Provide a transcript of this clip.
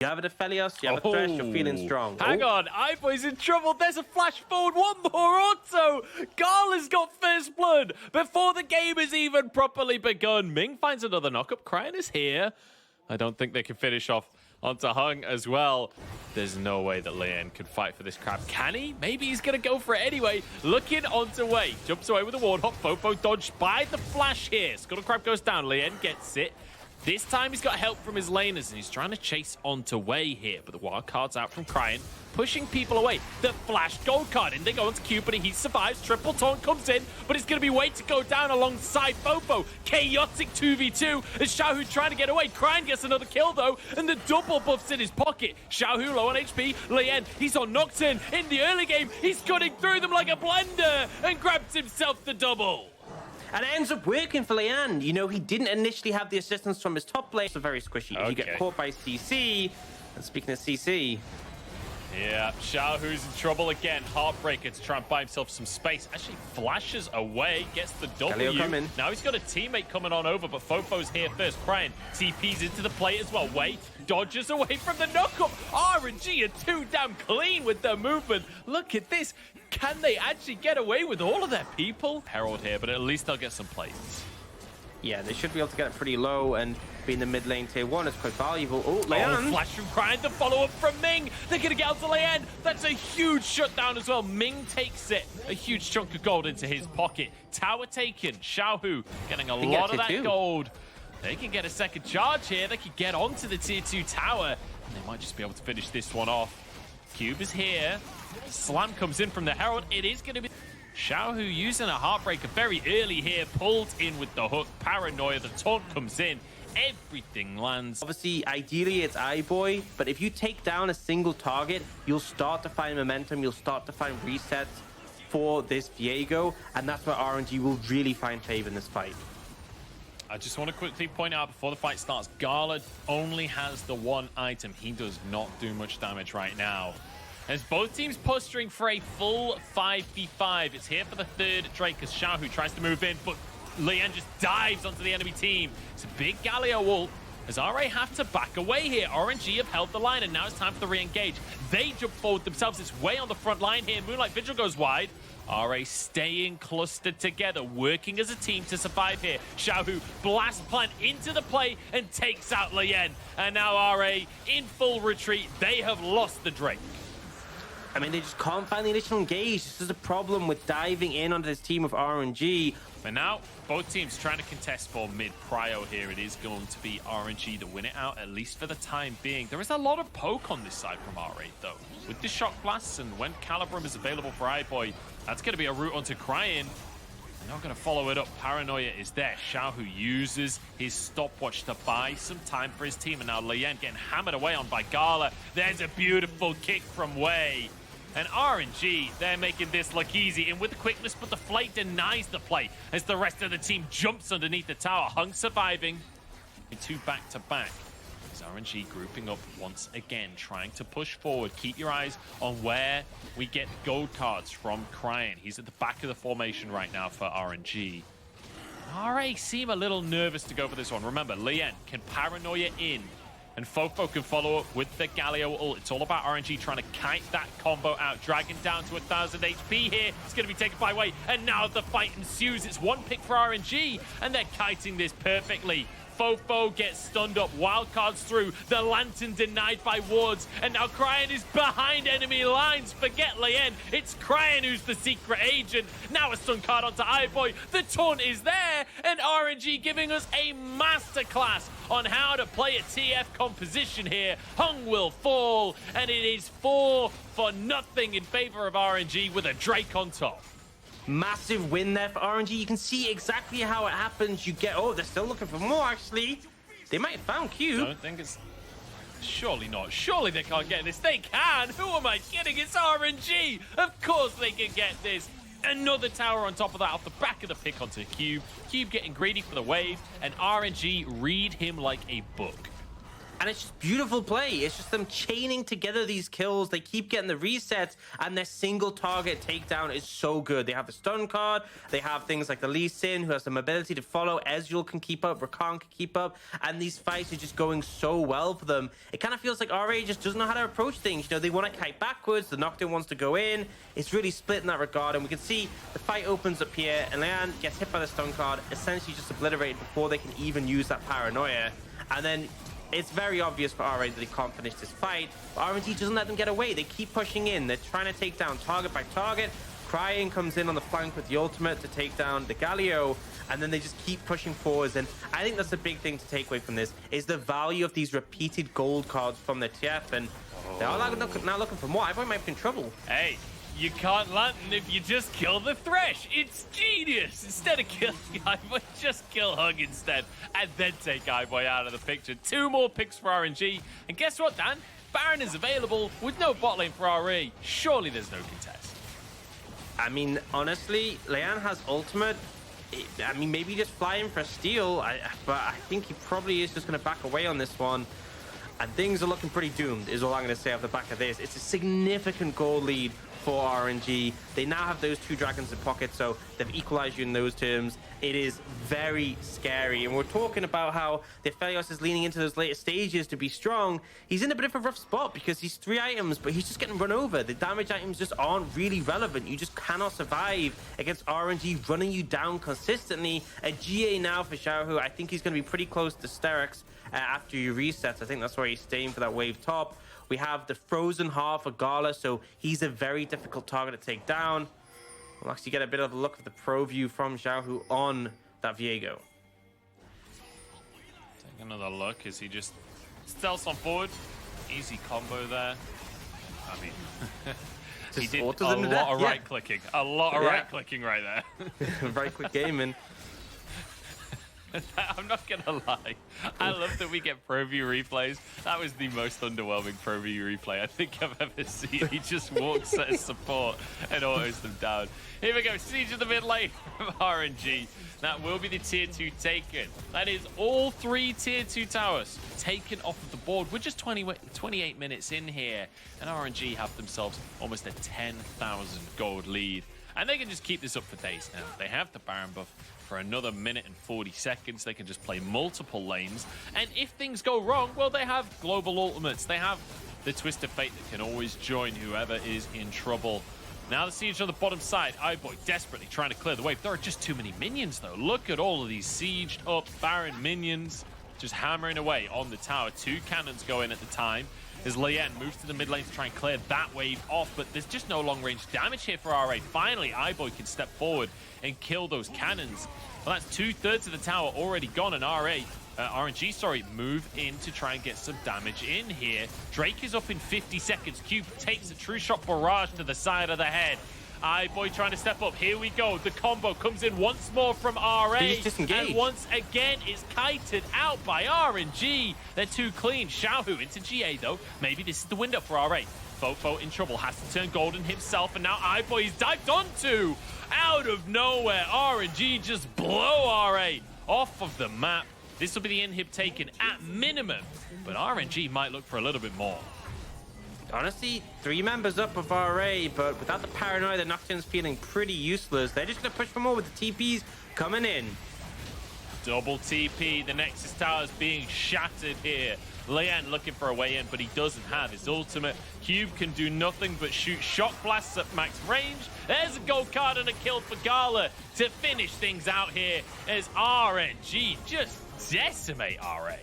You have a Defelios, you have a Thresh, you're feeling strong. Hang on, iBoy's in trouble. There's a flash forward, one more auto. Gala's got first blood before the game has even properly begun. Ming finds another knockup. Cryan is here. I don't think they can finish off onto Hung as well. There's no way that Lian could fight for this crab. Can he? Maybe he's going to go for it anyway. Looking onto Wei. Jumps away with a ward hop. Fofo dodged by the flash here. Scuttle Crab goes down. Lian gets it. This time he's got help from his laners, and he's trying to chase onto Wei here. But the wild card's out from Cryan, pushing people away. The flash gold card in. They go onto Q, but he survives. Triple taunt comes in, but it's going to be Wei to go down alongside Fofo. Chaotic 2v2 as Xiaohu trying to get away. Cryan gets another kill, though, and the double buff's in his pocket. Xiaohu low on HP. Lian, he's on Nocturne. In the early game, he's cutting through them like a blender and grabs himself the double. And it ends up working for Lian. You know, he didn't initially have the assistance from his top lane. So very squishy. Okay. You get caught by CC. And speaking of CC... Yeah, Xiaohu's in trouble again. Heartbreaker to try and buy himself some space. Actually flashes away, gets the W. Now he's got a teammate coming on over, but Fofo's here first. Cryan TP's into the play as well. Wait, dodges away from the knockup. RNG are too damn clean with their movement. Look at this. Can they actually get away with all of their people? Herald here, but at least they'll get some plays. Yeah, they should be able to get it pretty low, and being the mid lane tier 1 is quite valuable. Oh, Lian! Flash from Cryan, the follow-up from Ming. They're going to get out to Lian. That's a huge shutdown as well. Ming takes it. A huge chunk of gold into his pocket. Tower taken. Xiaohu getting a lot of that gold. They can get a second charge here. They can get onto the tier 2 tower, and they might just be able to finish this one off. Cube is here. Slam comes in from the Herald. It is going to be... Xiaohu using a Heartbreaker very early here, pulled in with the hook. Paranoia, the taunt comes in. Everything lands. Obviously, ideally, it's iBoy, but if you take down a single target, you'll start to find momentum, you'll start to find resets for this Viego, and that's where RNG will really find favor in this fight. I just want to quickly point out before the fight starts, Gala only has the one item. He does not do much damage right now. As both teams posturing for a full 5v5. It's here for the third Drake as Xiaohu tries to move in, but Lian just dives onto the enemy team. It's a big Galio ult as RA have to back away here. RNG have held the line, and now it's time for the re-engage. They jump forward themselves. It's way on the front line here. Moonlight Vigil goes wide. RA staying clustered together, working as a team to survive here. Xiaohu blast plant into the play and takes out Lian. And now RA in full retreat. They have lost the Drake. I mean, they just can't find the initial engage. This is a problem with diving in onto this team of RNG. But now, both teams trying to contest for mid-prio here. It is going to be RNG to win it out, at least for the time being. There is a lot of poke on this side from R8, though. With the shock blasts and when Calibrum is available for iBoy, that's going to be a route onto Cryan. They're not going to follow it up. Paranoia is there. Xiaohu uses his stopwatch to buy some time for his team. And now Lian getting hammered away on by Gala. There's a beautiful kick from Wei. And RNG, they're making this look easy. And with the quickness, but the Flake denies the play as the rest of the team jumps underneath the tower. Hung surviving. Two back-to-back. As RNG grouping up once again, trying to push forward. Keep your eyes on where we get gold cards from Cryan. He's at the back of the formation right now for RNG. RA seem a little nervous to go for this one. Remember, Lian can Paranoia in. And Fofo can follow up with the Galio ult. It's all about RNG trying to kite that combo out. Dragon down to 1,000 HP here. It's going to be taken by Wei. And now the fight ensues. It's one pick for RNG. And they're kiting this perfectly. Fofo gets stunned up. Wildcards through. The Lantern denied by wards. And now Cryan is behind enemy lines. Forget Lian. It's Cryan who's the secret agent. Now a stun card onto iBoy. The taunt is there. And RNG giving us a masterclass on how to play a TF composition here. Hung will fall. And it is 4 for nothing in favor of RNG with a Drake on top. Massive win there for RNG. You can see exactly how it happens. You get... Oh, they're still looking for more, actually. They might have found Q. I don't think it's... Surely not. Surely they can't get this. They can. Who am I kidding? It's RNG. Of course they can get this. Another tower on top of that off the back of the pick onto Cube. Cube getting greedy for the wave. And RNG read him like a book. And it's just beautiful play. It's just them chaining together these kills. They keep getting the resets, and their single target takedown is so good. They have the stun card. They have things like the Lee Sin, who has the mobility to follow. Ezreal can keep up. Rakan can keep up. And these fights are just going so well for them. It kind of feels like RA just doesn't know how to approach things. You know, they want to kite backwards. The Nocturne wants to go in. It's really split in that regard. And we can see the fight opens up here, and Leon gets hit by the stun card, essentially just obliterated before they can even use that paranoia. And then it's very obvious for RA that they can't finish this fight. But RNG doesn't let them get away. They keep pushing in. They're trying to take down target by target. Crying comes in on the flank with the ultimate to take down the Galio, and then they just keep pushing forwards. And I think that's the big thing to take away from this, is the value of these repeated gold cards from the TF. And they are now looking for more. I might be in trouble. Hey, you can't lantern if you just kill the Thresh. It's genius. Instead of killing Iboy, just kill Hug instead, and then take Iboy out of the picture. 2 more picks for RNG. And guess what, Dan? Baron is available with no bot lane for RA. Surely there's no contest. I mean, honestly, Leon has ultimate. I mean, maybe just fly him for a steal, but I think he probably is just going to back away on this one. And things are looking pretty doomed, is all I'm going to say off the back of this. It's a significant goal lead for RNG. They now have those 2 dragons in pocket, so they've equalized you in those terms. It is very scary. And we're talking about how the Aphelios is leaning into those later stages to be strong. He's in a bit of a rough spot because he's 3 items, but he's just getting run over. The damage items just aren't really relevant. You just cannot survive against RNG running you down consistently. A GA now for Xiaohu. I think he's going to be pretty close to Sterix after you reset. I think that's where he's staying for that wave top. We have the frozen half of Gala, so he's a very difficult target to take down. We'll actually get a bit of a look at the pro view from Xiaohu on that Viego. Take another look as he just stealths on forward. Easy combo there. I mean, he did a lot of right-clicking. A lot of right-clicking right there. Very quick gaming. I'm not gonna lie, I love that we get pro view replays. That was the most underwhelming pro view replay I think I've ever seen. He just walks at his support and autos them down. Here we go, siege of the mid lane from RNG. That will be the tier 2 taken. That is all 3 tier 2 towers taken off of the board. We're just 28 minutes in here, and RNG have themselves almost a 10,000 gold lead. And they can just keep this up for days now. They have the Baron buff for another minute and 40 seconds. They can just play multiple lanes. And if things go wrong, well, they have global ultimates. They have the Twist of Fate that can always join whoever is in trouble. Now the siege on the bottom side. Iboy desperately trying to clear the wave. There are just too many minions, though. Look at all of these sieged up Baron minions just hammering away on the tower. 2 cannons go in at the time as Lien moves to the mid lane to try and clear that wave off, but there's just no long-range damage here for RA. Finally, Iboy can step forward and kill those cannons. Well, that's 2/3 of the tower already gone, and RNG, move in to try and get some damage in here. Drake is up in 50 seconds. Cube takes a true shot barrage to the side of the head. Iboy trying to step up. Here we go. The combo comes in once more from RA. He's disengaged. And once again, it's kited out by RNG. They're too clean. Xiaohu into GA, though. Maybe this is the window for RA. Fofo in trouble. Has to turn golden himself. And now Iboy is dived onto. Out of nowhere, RNG just blow RA off of the map. This will be the inhib taken at minimum. But RNG might look for a little bit more. Honestly, 3 members up of RA, but without the paranoia, the Nocturne's feeling pretty useless. They're just going to push for more with the TPs coming in. Double TP. The Nexus Tower is being shattered here. Leon looking for a way in, but he doesn't have his ultimate. Cube can do nothing but shoot shock blasts at max range. There's a gold card and a kill for Gala to finish things out here as RNG just decimate RA.